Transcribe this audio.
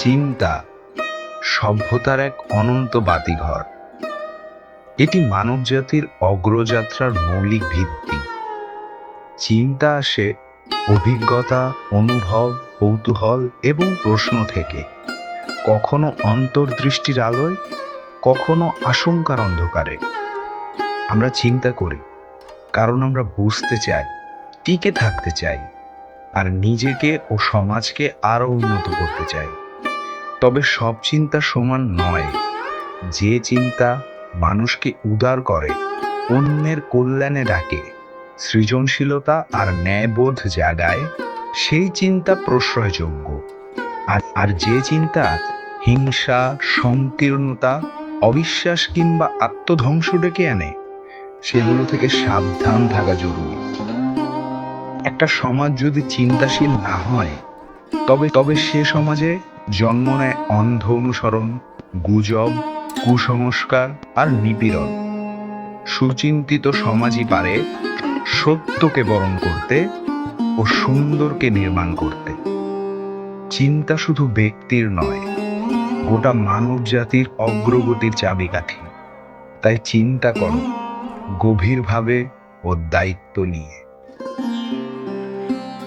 চিন্তা সভ্যতার এক অনন্ত বাতিঘর। এটি মানবজাতির অগ্রযাত্রার মৌলিক ভিত্তি। চিন্তা আসে অভিজ্ঞতা, অনুভব, কৌতূহল এবং প্রশ্ন থেকে, কখনো অন্তর্দৃষ্টির আলোয়, কখনো আশঙ্কার অন্ধকারে। আমরা চিন্তা করি কারণ আমরা বুঝতে চাই, টিকে থাকতে চাই, আর নিজেকে ও সমাজকে আরো উন্নত করতে চাই। তবে সব চিন্তা সমান নয়। যে চিন্তা মানুষকে উদার করে, অন্যের কল্যাণে ডাকে, সৃজনশীলতা আর ন্যায়বোধ জাগায়, সেই চিন্তা প্রশ্রয়যোগ্য। আর যে চিন্তা হিংসা, সংকীর্ণতা, অবিশ্বাস কিংবা আত্মধ্বংস ডেকে আনে, সেগুলো থেকে সাবধান থাকা জরুরি। একটা সমাজ যদি চিন্তাশীল না হয়, তবে সে সমাজে জন্ম নেয় অন্ধ অনুসরণ, গুজব, কুসংস্কার আর নিপীড়ন। সুচিন্তিত সমাজই পারে সত্যকে বরণ করতে ও সুন্দরকে নির্মাণ করতে। চিন্তা শুধু ব্যক্তির নয়, গোটা মানব জাতির অগ্রগতির চাবিকাঠি। তাই চিন্তা করো গভীরভাবে ও দায়িত্ব নিয়ে।